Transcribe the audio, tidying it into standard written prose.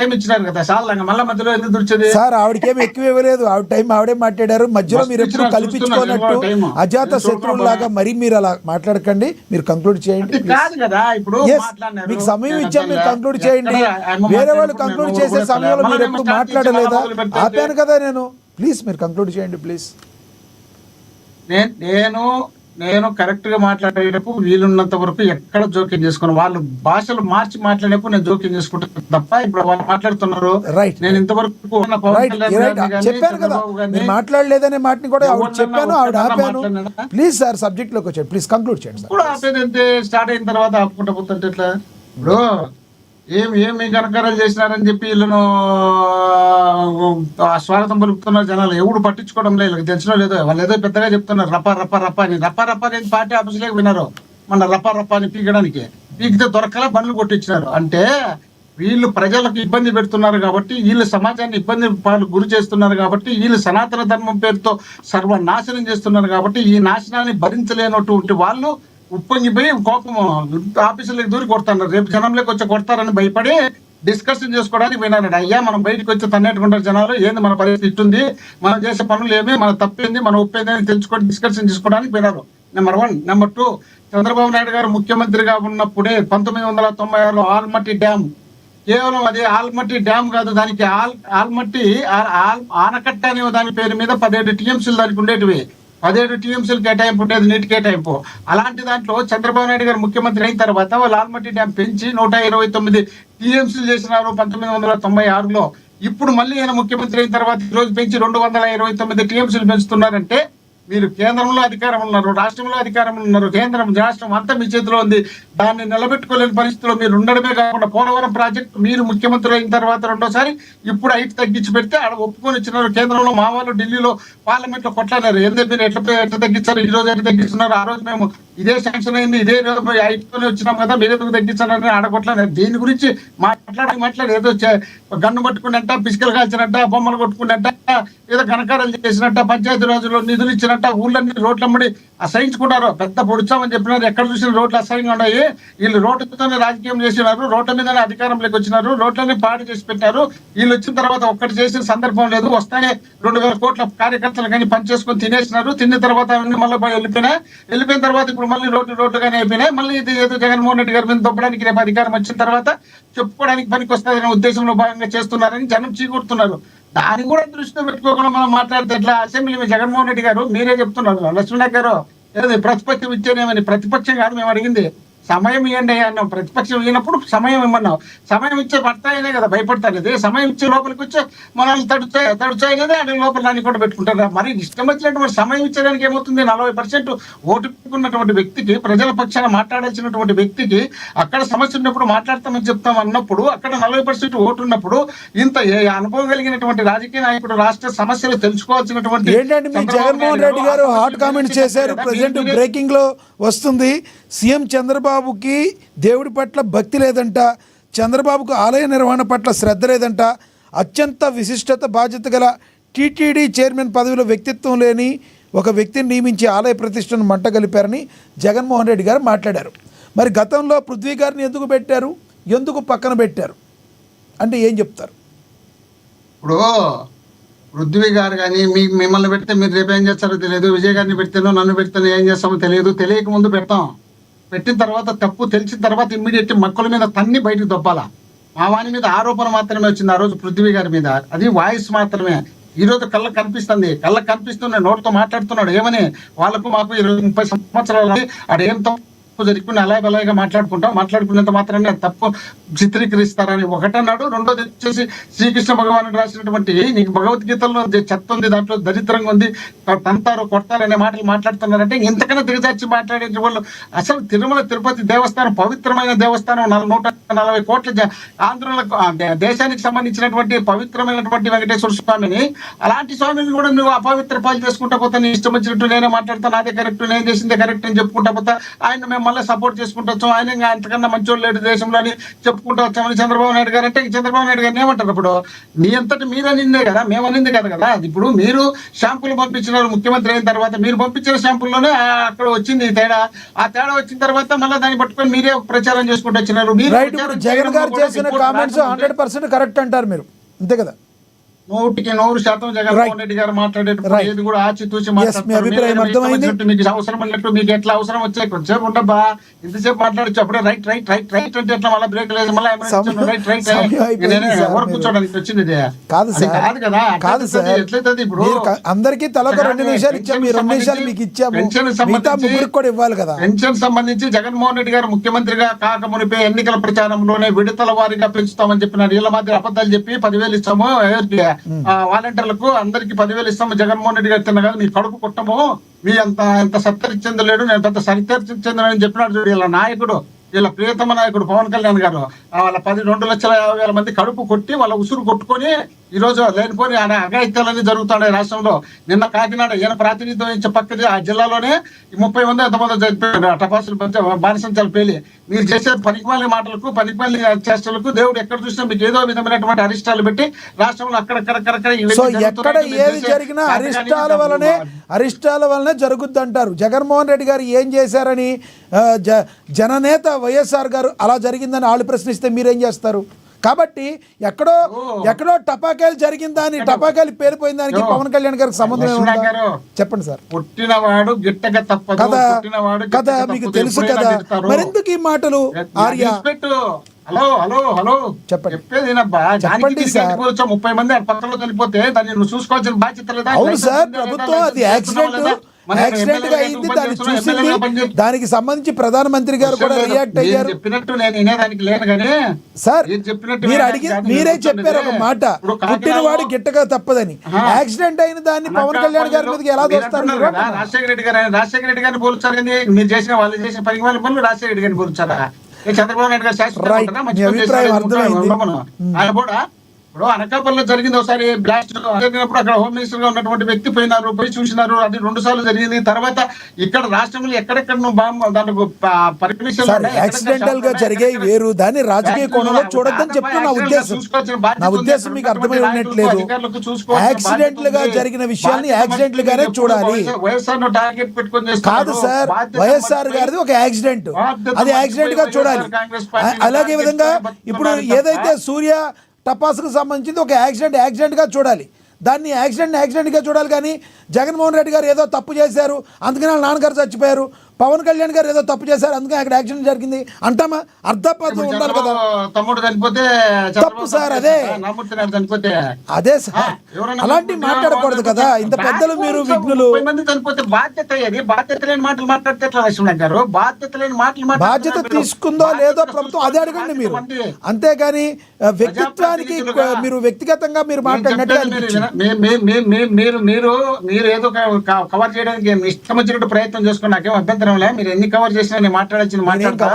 Time ఇచ్చినారు కదా చాలా మళ్ళీ మధ్యలో ఎందుకు దొరిచేది సార్? ఆవిడకేమి ఎక్కువ ఇవ్వలేదు, ఆవిడ టైం ఆవిడే మాట్లాడారు. మధ్యలో మీరు ఎప్పుడు కల్పించుకోనట్టు అజాత శత్రువులాగా మరి మీరు అలా మాట్లాడకండి. మీరు కంక్లూడ్ చేయండి. కాదు కదా ఇప్పుడు మీకు సమయం ఇచ్చాం, మీరు కంక్లూడ్ చేయండి. వేరే వాళ్ళు కంక్లూడ్ చేసే సమయంలో మీరు ఎప్పుడు మాట్లాడలేదా? ఆపాను కదా నేను. ప్లీజ్ మీరు కంక్లూడ్ చేయండి ప్లీజ్. నేను కరెక్ట్ గా మాట్లాడేటప్పుడు వీలున్నంత వరకు ఎక్కడ జోక్యం చేసుకున్నాను. వాళ్ళు భాషలు మార్చి మాట్లాడేటప్పుడు నేను జోక్యం చేసుకుంటాను తప్ప ఇప్పుడు వాళ్ళు మాట్లాడుతున్నారు. నేను ఇంతవరకు చెప్పాను కదా, మీరు మాట్లాడలేదనే మాటని కూడా ఆవిడ చెప్పాను, ఆవిడ ఆపాను. ప్లీజ్ సార్ సబ్జెక్ట్ లోకి వచ్చాడు, ప్లీజ్ కంక్లూడ్ చేయండి. ఇప్పుడు ఆపేదంటే స్టార్ట్ అయిన తర్వాత ఆపుకుంటా పోతుంటే ఎట్లా? ఇప్పుడు ఏమి ఘనకారాలు చేసినారని చెప్పి వీళ్ళను స్వాగతం పలుకుతున్నారు జనాలు. ఎవడు పట్టించుకోవడం లేదు, తెలిసినో లేదో. వాళ్ళు ఏదో పెద్దగా చెప్తున్నారు రప్ప రప్ప రప్ప అని. రప్ప రప్ప అనేది పార్టీ ఆఫీసులోకి విన్నారు మన రప్ప రప్ప అని పీకడానికి. పీకితే దొరకలా బండ్లు కొట్టించినారు. అంటే వీళ్ళు ప్రజలకు ఇబ్బంది పెడుతున్నారు కాబట్టి, వీళ్ళు సమాజాన్ని ఇబ్బంది గురి చేస్తున్నారు కాబట్టి, వీళ్ళు సనాతన ధర్మం పేరుతో సర్వనాశనం చేస్తున్నారు కాబట్టి, ఈ నాశనాన్ని భరించలేనటువంటి వాళ్ళు ఉప్పొంగిపోయి కోపం ఆఫీసులకు దూరి కొడతారు. రేపు జనంలోకి వచ్చి కొడతారని భయపడి డిస్కషన్ చేసుకోవడానికి వినాడు. అయ్యా మనం బయటకు వచ్చి తన్నట్టుకుంటారు జనాలు, ఏంది మన పరిస్థితి ఇట్టుంది, మనం చేసే పనులు ఏమి, మన తప్పేంది, మన ఉప్పేంది అని తెలుసుకొని డిస్కషన్ చేసుకోవడానికి వినారు. నెంబర్ 1. నెంబర్ 2, చంద్రబాబు నాయుడు గారు ముఖ్యమంత్రిగా ఉన్నప్పుడే 1996లో ఆల్మట్టి డ్యామ్, కేవలం అది ఆల్మట్టి డ్యామ్ కాదు, దానికి ఆల్మట్టి ఆనకట్ట అనే దాని పేరు మీద 17 టీఎంసీలు దానికి ఉండేటివి. 17 టీఎంసీలు కేటాయింపు ఉండేది, నీటి కేటాయింపు. అలాంటి దాంట్లో చంద్రబాబు నాయుడు గారు ముఖ్యమంత్రి అయిన తర్వాత వాళ్ళు ఆల్మట్టి డ్యామ్ పెంచి 129 టీఎంసీలు చేసినారు 1996లో. ఇప్పుడు మళ్ళీ ఆయన ముఖ్యమంత్రి అయిన తర్వాత ఈరోజు పెంచి 229 టీఎంసీలు పెంచుతున్నారంటే మీరు కేంద్రంలో అధికారం ఉన్నారు, రాష్ట్రంలో అధికారం ఉన్నారు. కేంద్రం రాష్ట్రం అంతా మీ చేతిలో ఉంది. దాన్ని నిలబెట్టుకోలేని పరిస్థితిలో మీరు ఉండడమే కాకుండా పోలవరం ప్రాజెక్టు మీరు ముఖ్యమంత్రి అయిన తర్వాత రెండోసారి ఇప్పుడు హైట్ తగ్గించి పెడితే ఆడ ఒప్పుకొని ఇచ్చినారు. కేంద్రంలో మా వాళ్ళు ఢిల్లీలో పార్లమెంట్ లో కొట్లాడారు. ఎందుకు మీరు ఎట్లా తగ్గించారు, ఈ రోజు ఎట్లా తగ్గిస్తున్నారు? ఆ రోజు మేము ఇదే శాంక్షన్ అయింది, ఇదే హైట్తోనే వచ్చినాం కదా, మీరు ఎందుకు తగ్గించారని ఆడగొట్లాడారు. దీని గురించి మాట్లాడి ఏదో గన్ను పట్టుకున్నట్ట, పిసికలు కాల్చినట్ట, బొమ్మలు కొట్టుకున్నట్ట, ఏదో ఘనకారాలు చేసినట్ట, పంచాయతీ రాజులో నిధులు ఇచ్చినట్ట, ఊళ్ళన్నీ రోడ్లమ్మడి అసహించుకున్నారు. పెద్ద పొడిచామని చెప్పినారు. ఎక్కడ చూసిన రోడ్లు అసహ్యంగా ఉన్నాయి. వీళ్ళు రోడ్లతోనే రాజకీయం చేసినారు, రోడ్ల మీదనే అధికారంలోకి వచ్చినారు, రోడ్లన్నీ పాడు చేసి పెట్టారు. వీళ్ళు వచ్చిన తర్వాత ఒక్కటి చేసిన సందర్భం లేదు. వస్తానే 2000 కోట్ల కార్యకర్తలు కానీ పనిచేసుకొని తినేసినారు. తిన్న తర్వాత అవన్నీ మళ్ళీ వెళ్ళిపోయిన తర్వాత ఇప్పుడు మళ్ళీ రోడ్లుగానే అయిపోయినాయి. మళ్ళీ ఇది ఏదో జగన్మోహన్ రెడ్డి గారి మీద దొబ్బడానికి రేపు అధికారం వచ్చిన తర్వాత చెప్పుకోవడానికి పనికి వస్తుందనే ఉద్దేశంలో భాగంగా చేస్తున్నారని జనం చీకొడుతున్నారు. దాన్ని కూడా దృష్టిలో పెట్టుకోకుండా మనం మాట్లాడితే ఎట్లా? అసెంబ్లీ జగన్మోహన్ రెడ్డి గారు మీరే చెప్తున్నారు, లక్ష్మణ గారు ఏదో ప్రతిపక్షం ఇచ్చేనేమని. ప్రతిపక్షం కాదు మేము అడిగింది, సమయం ఇవ్వండి అన్నాం. ప్రతిపక్షం ఇవ్వనప్పుడు సమయం ఇమ్మన్నాం. సమయం ఇచ్చే పడతాయనే కదా భయపడతారు. ఇది సమయం ఇచ్చే లోపలికి వచ్చే మనల్ని తడుచాయనేది అదే లోపల దాన్ని కూడా పెట్టుకుంటారు. మరి ఇష్టం వచ్చినటువంటి సమయం ఇచ్చేదానికి ఏమవుతుంది? 40% ఓటుకున్నటువంటి వ్యక్తికి, ప్రజల పక్షాన మాట్లాడాల్సినటువంటి వ్యక్తికి అక్కడ సమస్య ఉన్నప్పుడు మాట్లాడతామని చెప్తాం అన్నప్పుడు, అక్కడ 40% ఓటు ఉన్నప్పుడు, ఇంత అనుభవం కలిగినటువంటి రాజకీయ నాయకుడు రాష్ట్ర సమస్యలు తెలుసుకోవాల్సినటువంటి ఏంటంటే మీ జగన్మోహన్ రెడ్డి గారు హాట్ కామెంట్ చేశారు. ప్రెసిడెంట్ బ్రేకింగ్ లో వస్తుంది. సీఎం చంద్రబాబుకి దేవుడి పట్ల భక్తి లేదంట, చంద్రబాబుకు ఆలయ నిర్వహణ పట్ల శ్రద్ధ లేదంట, అత్యంత విశిష్టత బాధ్యత గల టీటీడీ చైర్మన్ పదవిలో వ్యక్తిత్వం లేని ఒక వ్యక్తిని నియమించి ఆలయ ప్రతిష్టను మంటగలిపారని జగన్మోహన్ రెడ్డి గారు మాట్లాడారు. మరి గతంలో పృథ్వీ గారిని ఎందుకు పెట్టారు, ఎందుకు పక్కన పెట్టారు అంటే ఏం చెప్తారు? ఇప్పుడు పృథ్వీ గారు కానీ మిమ్మల్ని పెడితే మీరు రేపు ఏం చేస్తారో తెలియదు, విజయ్ గారిని పెడితేనో నన్ను పెడితేనో ఏం చేస్తామో తెలియదు. తెలియక ముందు పెడతాం, పెట్టిన తర్వాత తప్పు తెలిసిన తర్వాత ఇమ్మీడియట్ మక్కల మీద తన్ని బయటకు దొబ్బాలా. మా వాని మీద ఆరోపణ మాత్రమే వచ్చింది ఆ రోజు పృథ్వీ గారి మీద, అది వాయిస్ మాత్రమే. ఈ రోజు కళ్ళకు కనిపిస్తుంది, నోటితో మాట్లాడుతున్నాడు. ఏమని? వాళ్ళకు మాకు 20-30 సంవత్సరాలు అక్కడ ఏం తప్పు జరుగుకుని అలాగే మాట్లాడుకున్నంత మాత్రమే తప్పు చిత్రీకరిస్తారని ఒకటన్నాడు. రెండోది వచ్చేసి శ్రీకృష్ణ భగవానుడు రాసినటువంటి నీకు భగవద్గీతలో చెత్త ఉంది, దాంట్లో దరిద్రంగా ఉంది, తంతారు కొడతారనే మాటలు మాట్లాడుతున్నారంటే ఇంతకన్నా దిగజార్చి మాట్లాడే వాళ్ళు. అసలు తిరుమల తిరుపతి దేవస్థానం పవిత్రమైన దేవస్థానం, 140 కోట్ల ఆంధ్రులకు దేశానికి సంబంధించినటువంటి పవిత్రమైనటువంటి వెంకటేశ్వర స్వామిని, అలాంటి స్వామిని కూడా నువ్వు అపవిత్ర పాలు చేసుకుంటా పోతా, నీ ఇష్టం వచ్చినట్టు నేనే మాట్లాడతాను, అదే కరెక్ట్, నేను చేసిందే కరెక్ట్ అని చెప్పుకుంటా పోతా. ఆయన మేము మళ్ళీ సపోర్ట్ చేసుకుంటూ వచ్చాం, ఆయన ఇంకా అంతకన్నా మంచోళ్ళు లేడు దేశంలో అని చెప్పుకుంటూ వచ్చామని చంద్రబాబు నాయుడు గారు అంటే, చంద్రబాబు నాయుడు గారిని ఏమంటారు ఇప్పుడు? మీ అంతటి మీరు అనిందే కదా, మేము అనింది కదా. ఇప్పుడు మీరు షాంపులు పంపించినారు ముఖ్యమంత్రి అయిన తర్వాత, మీరు పంపించిన షాంపుల్లోనే అక్కడ వచ్చింది ఈ తేడా. ఆ తేడా వచ్చిన తర్వాత మళ్ళీ దాన్ని పట్టుకొని మీరే ప్రచారం చేసుకుంటూ వచ్చినారు. మీరు రైట్. ఇప్పుడు జగన్ గారు చేసిన కామెంట్స్ 100% కరెక్ట్ అంటారు మీరు, అంతే కదా? 100% జగన్మోహన్ రెడ్డి గారు మాట్లాడేటప్పుడు ఏది కూడా ఆచితూచి మాట్లాడుతున్నారు. మీకు అవసరం అన్నట్టు మీకు ఎట్లా అవసరం వచ్చాయి కొంచెంసేపు ఉండబ్బా, ఇంతసేపు మాట్లాడచ్చు. అప్పుడే రైట్ రైట్ రైట్ రైట్ అంటే ఎట్లా మళ్ళీ బ్రేక్ లేదు, మళ్ళీ రైట్ రైట్ ఎవరు కూర్చోడానికి వచ్చింది కాదు సార్, కాదు కదా. కాదు సార్, ఎట్లయితే ఇప్పుడు అందరికీ తలకు 2 నిమిషాలు ఇచ్చాము, ఈ 2 నిమిషాలు మీకు ఇచ్చాము, మిగతా ముగ్గురికి కూడా ఇవ్వాలి కదా. పెన్షన్ సంబంధించి జగన్మోహన్ రెడ్డి గారు ముఖ్యమంత్రిగా కాక మునిపే ఎన్నికల ప్రచారంలోనే విడతల వారీగా పెంచుతామని చెప్పినారు. వీళ్ళ మధ్య అబద్ధాలు చెప్పి 10,000 ఇస్తాము వాలంటీర్లకు, అందరికి 10,000 ఇస్తాము జగన్మోహన్ రెడ్డి గారు తిన్న కాదు, మీ కడుపు కుట్టము, మీ అంత సత్తరిచ్చేందు లేడు, నేను పెద్ద సరితరిచ్చేందని చెప్పినాడు చూడు వీళ్ళ నాయకుడు, వీళ్ళ ప్రియతమ నాయకుడు పవన్ కళ్యాణ్ గారు. వాళ్ళ 2,50,000 మంది కడుపు కొట్టి వాళ్ళ ఉసురు కొట్టుకొని ఈ రోజు లేనిపోని అఘాయిత్యాలన్నీ జరుగుతున్నాయి రాష్ట్రంలో. నిన్న కాకినాడ ఈయన ప్రాతినిధ్యం వహించే పక్కది ఆ జిల్లాలోనే 30 మంది ఎంతమంది చనిపోయారు టపాసులు బానిసంచాలు పేలి. మీరు చేసే పనికిమాలి మాటలకు పనికిమాలి చేష్టలకు దేవుడు ఎక్కడ చూసినా మీకు ఏదో విధమైనటువంటి అరిష్టాలు పెట్టి రాష్ట్రంలో అక్కడక్కడక్కడక్కడ ఎక్కడ ఏది జరిగినా అరిష్టాల వలనే జరుగుద్ది అంటారు. జగన్మోహన్ రెడ్డి గారు ఏం చేశారని జననేత వైఎస్ఆర్ గారు అలా జరిగిందని వాళ్ళు ప్రశ్నిస్తే మీరేం చేస్తారు? కాబట్టి ఎక్కడో టపాకాయలు జరిగిన దాన్ని, టపాకాయలు పేలిపోయిన దానికి పవన్ కళ్యాణ్ గారికి సంబంధం ఏముంది? చెప్పండి సార్. పుట్టినవాడు గిట్టక తప్పదు కదా, మీకు తెలుసు కదా, మరెందుకు ఈ మాటలు? ఆర్య హలో హలో హలో చెప్పండి, చెప్పేదేనబ్బా. 30 మంది పక్కలో చనిపోతే దాన్ని నువ్వు చూసుకోవాల్సిన బాధ్యత లేదా? అవును సార్, ప్రభుత్వం అది యాక్సిడెంట్ గా అయింది, దాన్ని చూసింది, దానికి సంబంధించి ప్రధానమంత్రి గారు కూడా రియాక్ట్ అయ్యారు. చెప్పినట్టు నేను వినేదానికి లేను కానీ సార్, మీరే చెప్పారు ఒక మాట, పుట్టినవాడు గిట్టగా తప్పదని. యాక్సిడెంట్ అయిన దాన్ని పవన్ కళ్యాణ్ గారి మీదకి ఎలా దోస్తారు? రాజశేఖర రెడ్డి గారిని పోల్చారు కానీ మీరు చేసిన వాళ్ళు చేసిన పనికి వాళ్ళ పనులు రాజశేఖర రెడ్డి గారిని పోల్చారా? చంద్రబాబు నాయుడు గారు ఆయన కూడా ఇప్పుడు అనకాపల్లిలో జరిగింది ఒకసారి బ్లాస్ట్ జరిగినప్పుడు అక్కడ హోమ్ మినిస్టర్ గా ఉన్నటువంటి వ్యక్తి పోయి చూసినారు. అది 2 సార్లు జరిగింది. తర్వాత ఇక్కడ రాష్ట్రంలో ఎక్కడెక్కడ దానికి పర్మిషన్ యాక్సిడెంటల్ గా జరిగే వేరు, దాన్ని రాజకీయ కోణంలో చూడొద్దని చెప్తున్నా. నా ఉద్దేశం మీకు అర్థమై ఉన్నట్లేదు. యాక్సిడెంట్లు గా జరిగిన విషయాన్ని యాక్సిడెంట్లు గానే చూడాలి. వైఎస్ఆర్ టార్గెట్ పెట్టుకొని కాదు సార్, వైఎస్ఆర్ గారిది ఒక యాక్సిడెంట్, అది యాక్సిడెంట్ గా చూడాలి. అలాగే విధంగా ఇప్పుడు ఏదైతే సూర్య టపాసుకు సంబంధించింది ఒక యాక్సిడెంట్ గా చూడాలి, దాన్ని యాక్సిడెంట్ గా చూడాలి. కానీ జగన్మోహన్ రెడ్డి గారు ఏదో తప్పు చేశారు అందుకని వాళ్ళ నాన్నగారు చచ్చిపోయారు, పవన్ కళ్యాణ్ గారు ఏదో తప్పు చేశారు అందుకని అక్కడ యాక్సిడెంట్ జరిగింది అంటామా? అర్థపాతం ఉండాలి కదా. తమ్ముడు చనిపోతే తప్పు సార్, అదే సార్, అలాంటి మాట్లాడకూడదు కదా. ఇంత పెద్దలు మీరు విఘ్నులు. చనిపోతే బాధ్యత బాధ్యత లేని మాటలు మాట్లాడితే ఎట్లా గారు? బాధ్యత లేని మాటలు బాధ్యత తీసుకుందో లేదో ప్రభుత్వం అదే అడగండి మీరు, అంతేగాని వ్యక్తిత్వానికి మీరు వ్యక్తిగతంగా మీరు మాట్లాడినట్టు మీరు ఏదో కవర్ చేయడానికి ఇష్టం వచ్చినట్టు ప్రయత్నం చేసుకుని నాకేం అభ్యంతరం లేదు. మీరు ఎన్ని కవర్ చేసినా నేను మాట్లాడాల్సిన